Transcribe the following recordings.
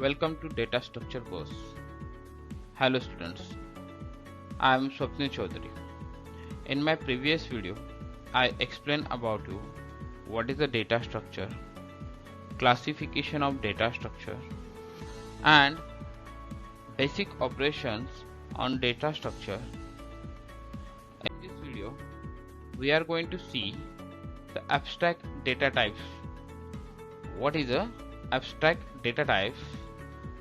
Welcome to Data Structure course. Hello students, I am Swapnil Chaudhary. In my previous video, I explained about you what is a data structure, classification of data structure, and basic operations on data structure. In this video, we are going to see the abstract data types. What is a abstract data types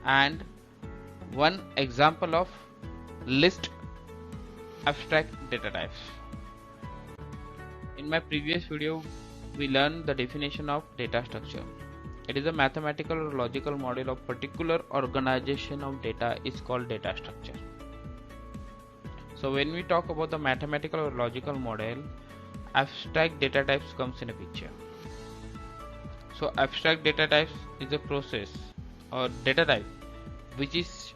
and one example of list abstract data types. In my previous video, we learned the definition of data structure. It is a mathematical or logical model of particular organization of data is called data structure. So when we talk about the mathematical or logical model, abstract data types comes in a picture. So abstract data types is a process or data type which is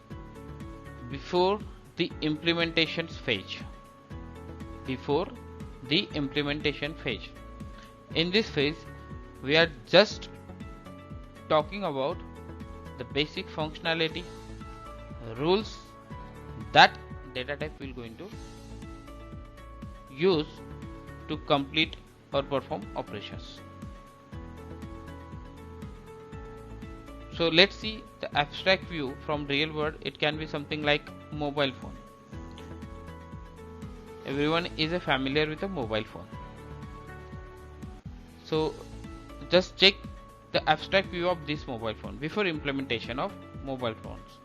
before the implementation phase. In this phase, we are just talking about the basic functionality, rules that data type will going to use to complete or perform operations. So let's see the abstract view from real world. It can be something like mobile phone. Everyone is familiar with a mobile phone. So just check the abstract view of this mobile phone before implementation of mobile phones.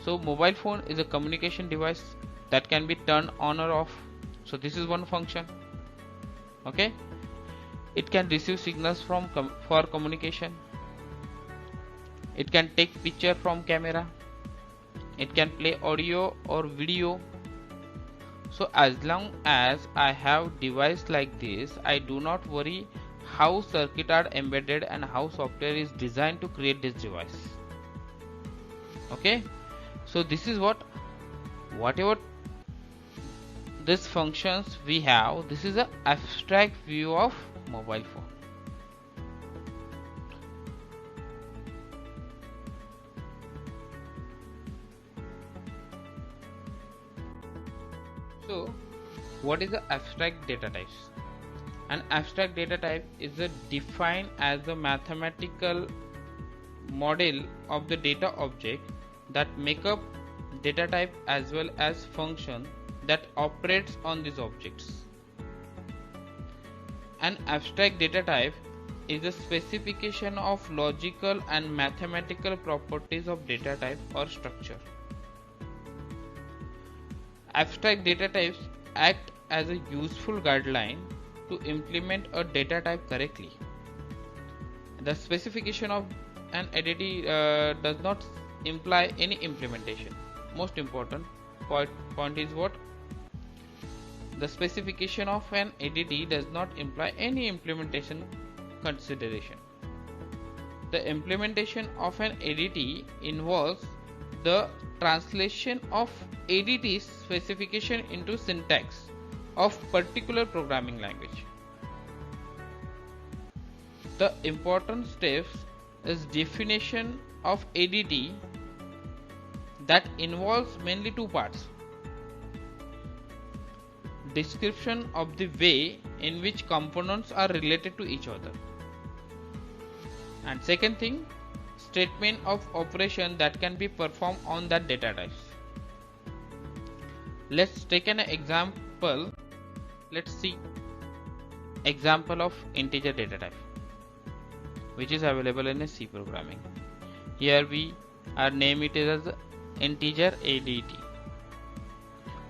So mobile phone is a communication device that can be turned on or off. So this is one function. Okay, it can receive signals for communication. It can take picture from camera. It can play audio or video. So as long as I have device like this, I do not worry how circuit are embedded and how software is designed to create this device. Okay, so this is whatever these functions we have, this is an abstract view of mobile phone. So what is the abstract data types? An abstract data type is defined as a mathematical model of the data object that make up data type as well as function that operates on these objects. An abstract data type is a specification of logical and mathematical properties of data type or structure. Abstract data types act as a useful guideline to implement a data type correctly. The specification of an entity does not imply any implementation. Most important point is what? The specification of an entity does not imply any implementation consideration. The implementation of an entity involves the translation of ADT's specification into syntax of particular programming language. The important steps is definition of ADT that involves mainly two parts. Description of the way in which components are related to each other. And second thing, statement of operation that can be performed on that data types. Let's take an example. Let's see example of integer data type which is available in a C programming. Here we are name it as integer ADT.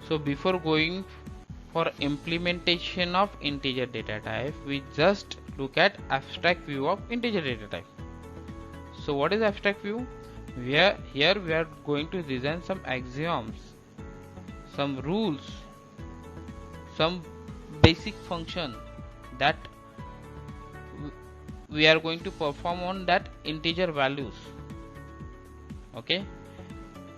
So before going for implementation of integer data type, we just look at abstract view of integer data type. So what is abstract view? Here we are going to design some axioms, some rules, some basic function that we are going to perform on that integer values. Okay,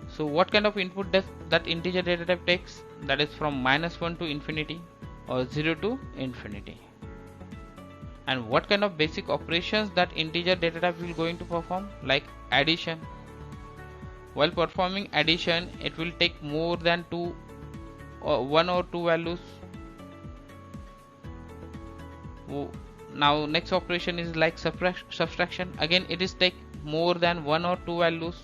so what kind of input does that integer data type takes? That is from -1 to infinity or 0 to infinity. And what kind of basic operations that integer data type will going to perform, like addition. While performing addition, it will take more than one or two values. Now next operation is like subtraction. Again it is take more than one or two values.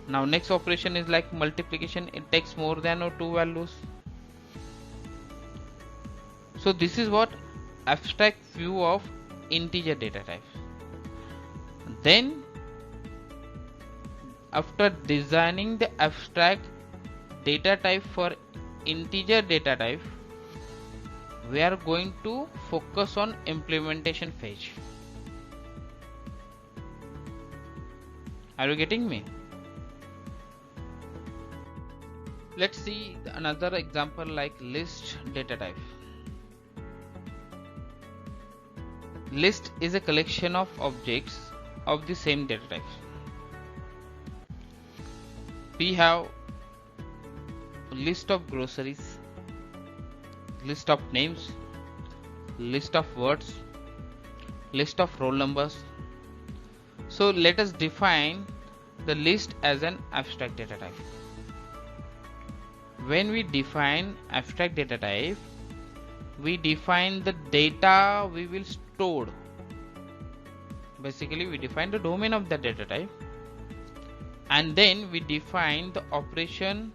Now next operation is like multiplication. It takes more than or two values. So this is what abstract view of integer data type. Then after designing the abstract data type for integer data type, we are going to focus on implementation phase. Are you getting me? Let's see another example like list data type. List is a collection of objects of the same data type. We have list of groceries, list of names, list of words, list of roll numbers. So let us define the list as an abstract data type. When we define abstract data type, we define the data we will store. Basically we define the domain of the data type, and then we define the operation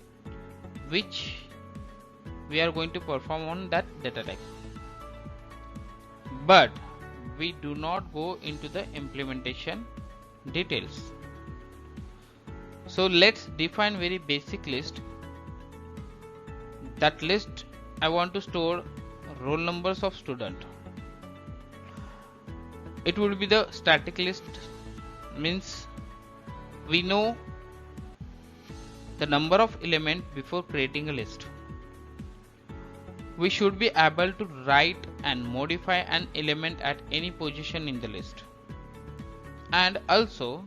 which we are going to perform on that data type. But we do not go into the implementation details. So let's define very basic list. That list I want to store roll numbers of student. It will be the static list, means we know the number of elements before creating a list. We should be able to write and modify an element at any position in the list, and also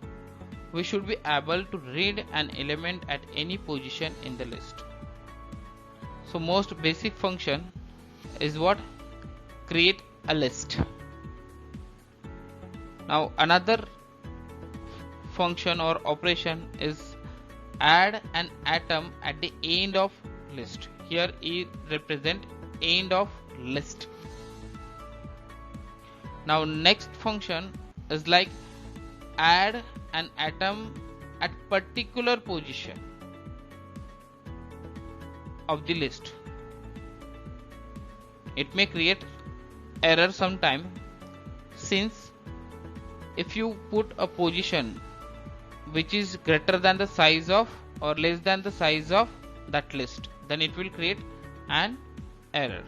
we should be able to read an element at any position in the list. So most basic function is what? Create a list. Now another function or operation is add an atom at the end of list. Here it represent end of list. Now next function is like add an atom at particular position of the list. It may create error sometime, since if you put a position which is greater than the size of or less than the size of that list, then it will create an error.